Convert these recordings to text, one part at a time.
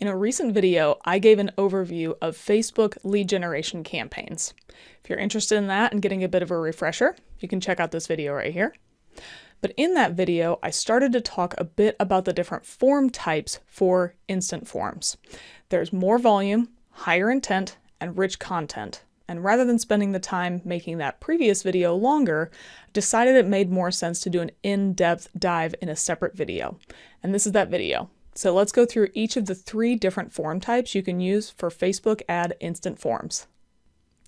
In a recent video, I gave an overview of Facebook lead generation campaigns. If you're interested in that and getting a bit of a refresher, you can check out this video right here. But in that video, I started to talk a bit about the different form types for instant forms. There's more volume, higher intent, and rich content. And rather than spending the time making that previous video longer, I decided it made more sense to do an in-depth dive in a separate video. And this is that video. So let's go through each of the 3 different form types you can use for Facebook ad instant forms.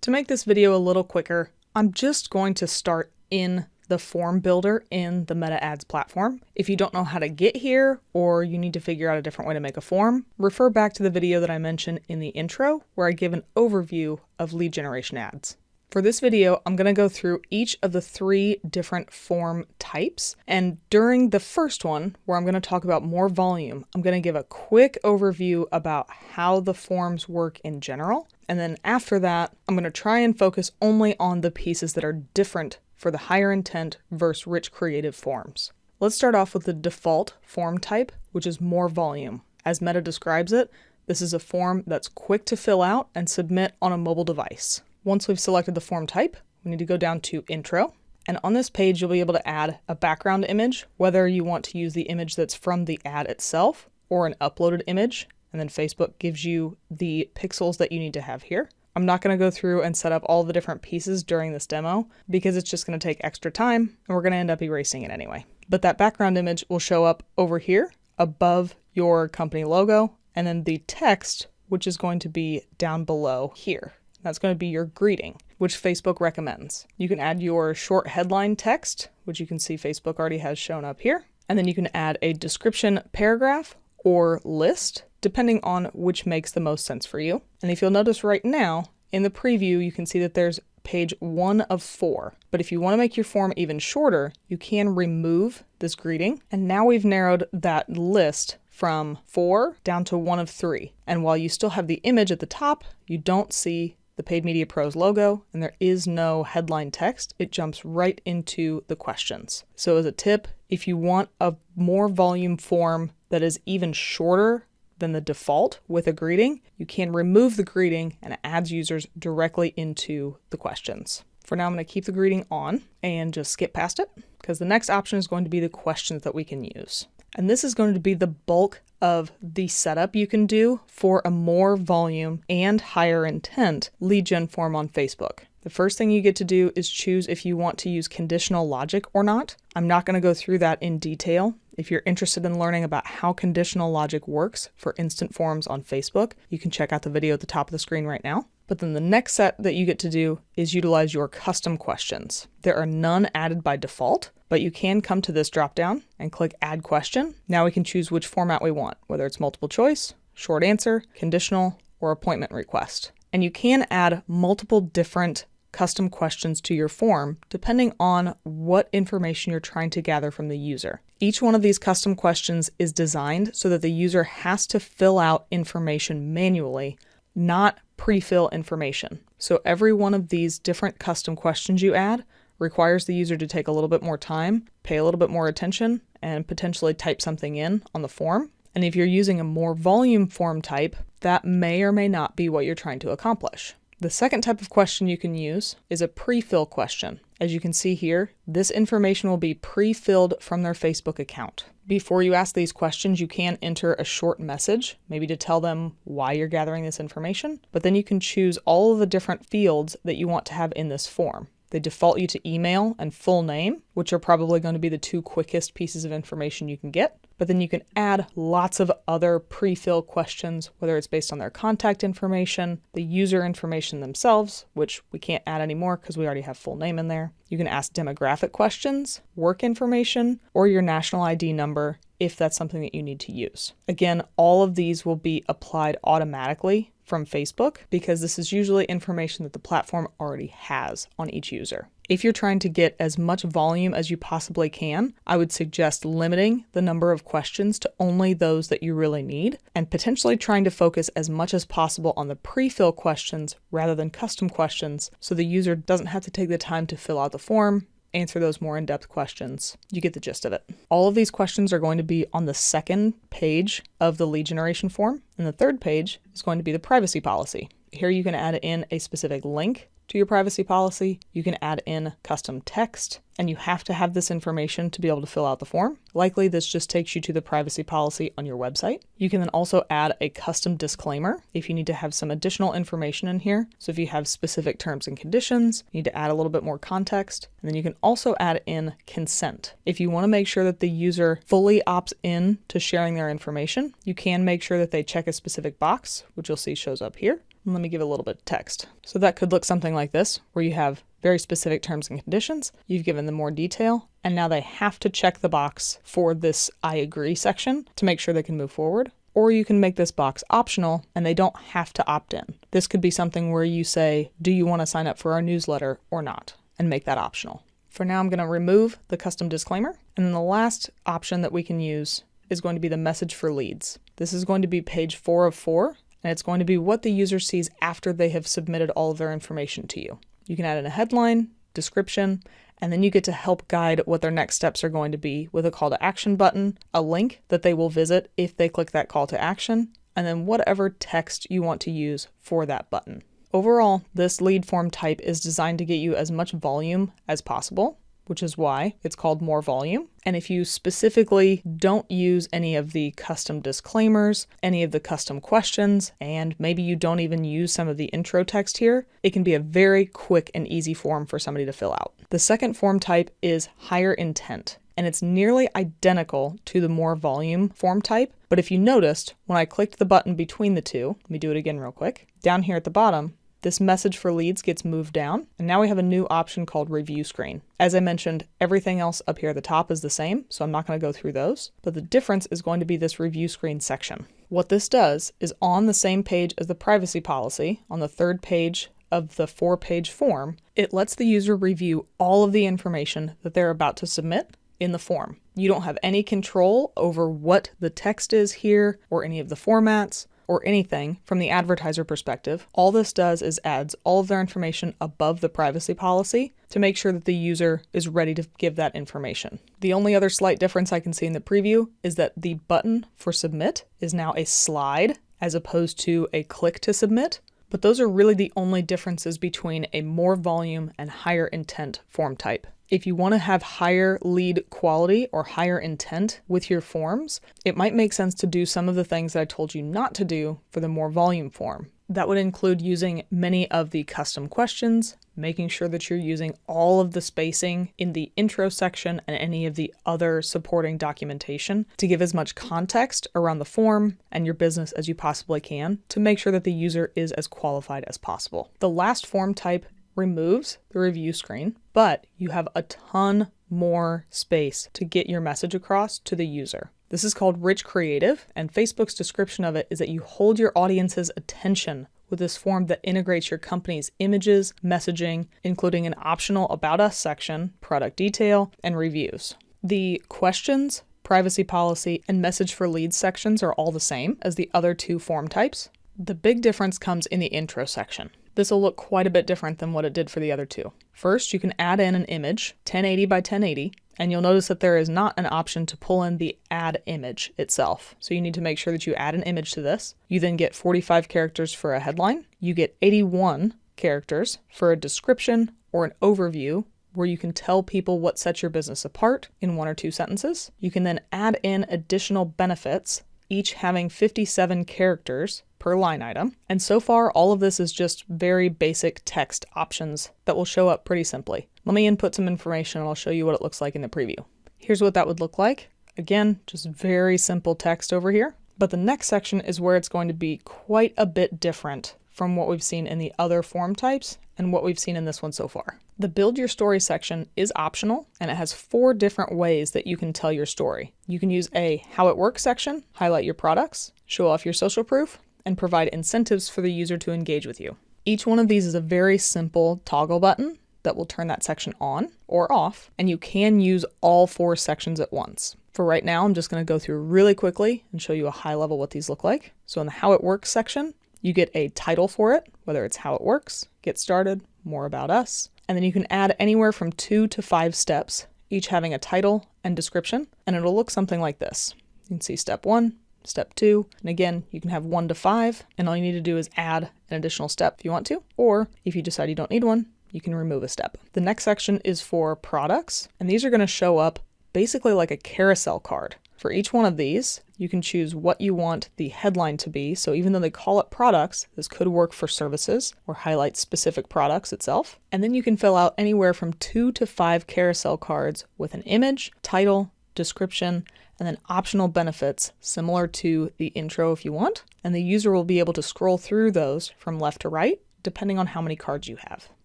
To make this video a little quicker, I'm just going to start in the form builder in the Meta Ads platform. If you don't know how to get here, or you need to figure out a different way to make a form, refer back to the video that I mentioned in the intro, where I give an overview of lead generation ads. For this video, I'm going to go through each of the 3 different form types. And during the first one, where I'm going to talk about more volume, I'm going to give a quick overview about how the forms work in general. And then after that, I'm going to try and focus only on the pieces that are different for the higher intent versus rich creative forms. Let's start off with the default form type, which is more volume. As Meta describes it, this is a form that's quick to fill out and submit on a mobile device. Once we've selected the form type, we need to go down to Intro. And on this page, you'll be able to add a background image, whether you want to use the image that's from the ad itself or an uploaded image. And then Facebook gives you the pixels that you need to have here. I'm not going to go through and set up all the different pieces during this demo because it's just going to take extra time and we're going to end up erasing it anyway. But that background image will show up over here above your company logo, and then the text, which is going to be down below here. That's going to be your greeting, which Facebook recommends. You can add your short headline text, which you can see Facebook already has shown up here. And then you can add a description paragraph or list, depending on which makes the most sense for you. And if you'll notice right now, in the preview, you can see that there's page 1 of 4. But if you want to make your form even shorter, you can remove this greeting. And now we've narrowed that list from 4 down to 1 of 3. And while you still have the image at the top, you don't see the Paid Media Pros logo, and there is no headline text. It jumps right into the questions. So as a tip, if you want a more volume form that is even shorter than the default with a greeting, you can remove the greeting and it adds users directly into the questions. For now, I'm going to keep the greeting on and just skip past it because the next option is going to be the questions that we can use. And this is going to be the bulk of the setup you can do for a more volume and higher intent lead gen form on Facebook. The first thing you get to do is choose if you want to use conditional logic or not. I'm not going to go through that in detail. If you're interested in learning about how conditional logic works for instant forms on Facebook, you can check out the video at the top of the screen right now. But then the next set that you get to do is utilize your custom questions. There are none added by default, but you can come to this dropdown and click Add Question. Now we can choose which format we want, whether it's multiple choice, short answer, conditional, or appointment request. And you can add multiple different custom questions to your form depending on what information you're trying to gather from the user. Each one of these custom questions is designed so that the user has to fill out information manually, not pre-fill information. So every one of these different custom questions you add requires the user to take a little bit more time, pay a little bit more attention, and potentially type something in on the form. And if you're using a more volume form type, that may or may not be what you're trying to accomplish. The second type of question you can use is a pre-fill question. As you can see here, this information will be pre-filled from their Facebook account. Before you ask these questions, you can enter a short message, maybe to tell them why you're gathering this information, but then you can choose all of the different fields that you want to have in this form. They default you to email and full name, which are probably going to be the 2 quickest pieces of information you can get. But then you can add lots of other pre-fill questions, whether it's based on their contact information, the user information themselves, which we can't add anymore because we already have full name in there. You can ask demographic questions, work information, or your national ID number if that's something that you need to use. Again, all of these will be applied automatically from Facebook because this is usually information that the platform already has on each user. If you're trying to get as much volume as you possibly can, I would suggest limiting the number of questions to only those that you really need, and potentially trying to focus as much as possible on the pre-fill questions rather than custom questions, so the user doesn't have to take the time to fill out the form answer those more in-depth questions. You get the gist of it. All of these questions are going to be on the second page of the lead generation form, and the third page is going to be the privacy policy. Here you can add in a specific link to your privacy policy. You can add in custom text, and you have to have this information to be able to fill out the form. Likely this just takes you to the privacy policy on your website. You can then also add a custom disclaimer if you need to have some additional information in here. So if you have specific terms and conditions, you need to add a little bit more context. And then you can also add in consent. If you want to make sure that the user fully opts in to sharing their information, you can make sure that they check a specific box, which you'll see shows up here. Let me give a little bit of text. So that could look something like this, where you have very specific terms and conditions, you've given them more detail, and now they have to check the box for this I agree section to make sure they can move forward. Or you can make this box optional and they don't have to opt in. This could be something where you say, do you want to sign up for our newsletter or not? And make that optional. For now, I'm going to remove the custom disclaimer. And then the last option that we can use is going to be the message for leads. This is going to be page 4 of 4. And it's going to be what the user sees after they have submitted all of their information to you. You can add in a headline, description, and then you get to help guide what their next steps are going to be with a call to action button, a link that they will visit if they click that call to action, and then whatever text you want to use for that button. Overall, this lead form type is designed to get you as much volume as possible, which is why it's called more volume. And if you specifically don't use any of the custom disclaimers, any of the custom questions, and maybe you don't even use some of the intro text here, it can be a very quick and easy form for somebody to fill out. The second form type is higher intent, and it's nearly identical to the more volume form type. But if you noticed, when I clicked the button between the two, let me do it again real quick, down here at the bottom, this message for leads gets moved down, and now we have a new option called review screen. As I mentioned, everything else up here at the top is the same, so I'm not going to go through those, but the difference is going to be this review screen section. What this does is on the same page as the privacy policy, on the third page of the 4-page form, it lets the user review all of the information that they're about to submit in the form. You don't have any control over what the text is here or any of the formats or anything from the advertiser perspective. All this does is adds all of their information above the privacy policy to make sure that the user is ready to give that information. The only other slight difference I can see in the preview is that the button for submit is now a slide as opposed to a click to submit. But those are really the only differences between a more volume and higher intent form type. If you want to have higher lead quality or higher intent with your forms, it might make sense to do some of the things that I told you not to do for the more volume form. That would include using many of the custom questions, making sure that you're using all of the spacing in the intro section and any of the other supporting documentation to give as much context around the form and your business as you possibly can to make sure that the user is as qualified as possible. The last form type removes the review screen, but you have a ton more space to get your message across to the user. This is called Rich Creative, and Facebook's description of it is that you hold your audience's attention with this form that integrates your company's images, messaging, including an optional About Us section, product detail, and reviews. The questions, privacy policy, and message for leads sections are all the same as the other two form types. The big difference comes in the intro section. This will look quite a bit different than what it did for the other two. First, you can add in an image, 1080 by 1080, and you'll notice that there is not an option to pull in the add image itself. So you need to make sure that you add an image to this. You then get 45 characters for a headline. You get 81 characters for a description or an overview where you can tell people what sets your business apart in 1 or 2 sentences. You can then add in additional benefits, each having 57 characters per line item. And so far, all of this is just very basic text options that will show up pretty simply. Let me input some information and I'll show you what it looks like in the preview. Here's what that would look like. Again, just very simple text over here. But the next section is where it's going to be quite a bit different from what we've seen in the other form types and what we've seen in this one so far. The Build Your Story section is optional, and it has 4 different ways that you can tell your story. You can use a How It Works section, highlight your products, show off your social proof, and provide incentives for the user to engage with you. Each one of these is a very simple toggle button that will turn that section on or off, and you can use all 4 sections at once. For right now, I'm just going to go through really quickly and show you a high level what these look like. So in the How It Works section, you get a title for it, whether it's How It Works, Get Started, More About Us, And then you can add anywhere from 2 to 5 steps, each having a title and description, and it'll look something like this. You can see step 1, step 2, and again, you can have 1 to 5, and all you need to do is add an additional step if you want to, or if you decide you don't need one, you can remove a step. The next section is for products, and these are going to show up basically like a carousel card. For each one of these, you can choose what you want the headline to be. So even though they call it products, this could work for services or highlight specific products itself. And then you can fill out anywhere from 2 to 5 carousel cards with an image, title, description, and then optional benefits similar to the intro if you want. And the user will be able to scroll through those from left to right, depending on how many cards you have.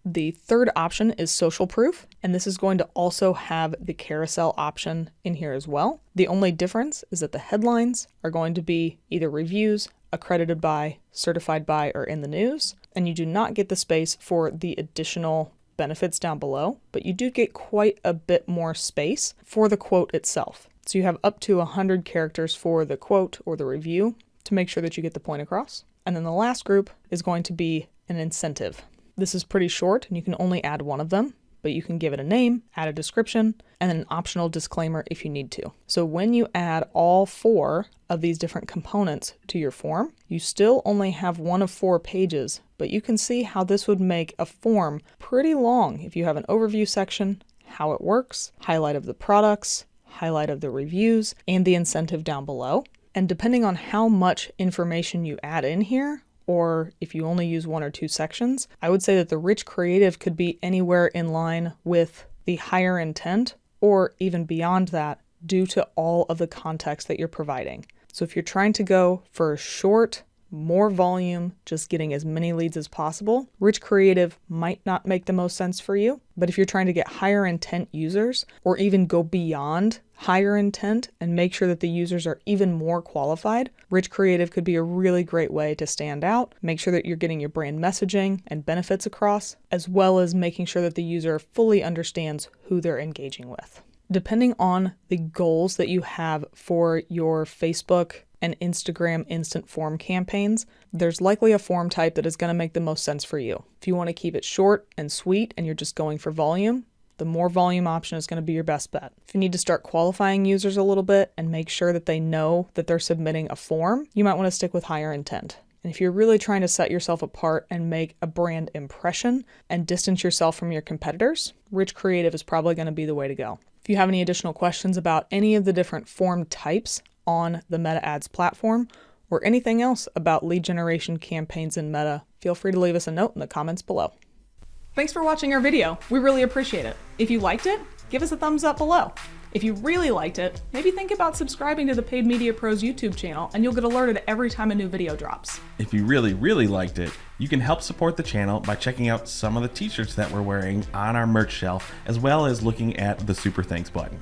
The third option is social proof, and this is going to also have the carousel option in here as well. The only difference is that the headlines are going to be either reviews, accredited by, certified by, or in the news, and you do not get the space for the additional benefits down below, but you do get quite a bit more space for the quote itself. So you have up to 100 characters for the quote or the review to make sure that you get the point across. And then the last group is going to be an incentive. This is pretty short and you can only add one of them, but you can give it a name, add a description, and an optional disclaimer if you need to. So when you add all 4 of these different components to your form, you still only have 1 of 4 pages, but you can see how this would make a form pretty long if you have an overview section, how it works, highlight of the products, highlight of the reviews, and the incentive down below. And depending on how much information you add in here, or if you only use 1 or 2 sections, I would say that the rich creative could be anywhere in line with the higher intent or even beyond that due to all of the context that you're providing. So if you're trying to go for short, more volume, just getting as many leads as possible, rich creative might not make the most sense for you. But if you're trying to get higher intent users or even go beyond higher intent and make sure that the users are even more qualified, rich creative could be a really great way to stand out, make sure that you're getting your brand messaging and benefits across, as well as making sure that the user fully understands who they're engaging with. Depending on the goals that you have for your Facebook and Instagram instant form campaigns, there's likely a form type that is going to make the most sense for you. If you want to keep it short and sweet and you're just going for volume, the more volume option is going to be your best bet. If you need to start qualifying users a little bit and make sure that they know that they're submitting a form, you might want to stick with higher intent. And if you're really trying to set yourself apart and make a brand impression and distance yourself from your competitors, rich creative is probably going to be the way to go. If you have any additional questions about any of the different form types on the Meta Ads platform or anything else about lead generation campaigns in Meta, feel free to leave us a note in the comments below. Thanks for watching our video. We really appreciate it. If you liked it, give us a thumbs up below. If you really liked it, maybe think about subscribing to the Paid Media Pros YouTube channel and you'll get alerted every time a new video drops. If you really liked it, you can help support the channel by checking out some of the t-shirts that we're wearing on our merch shelf, as well as looking at the Super Thanks button.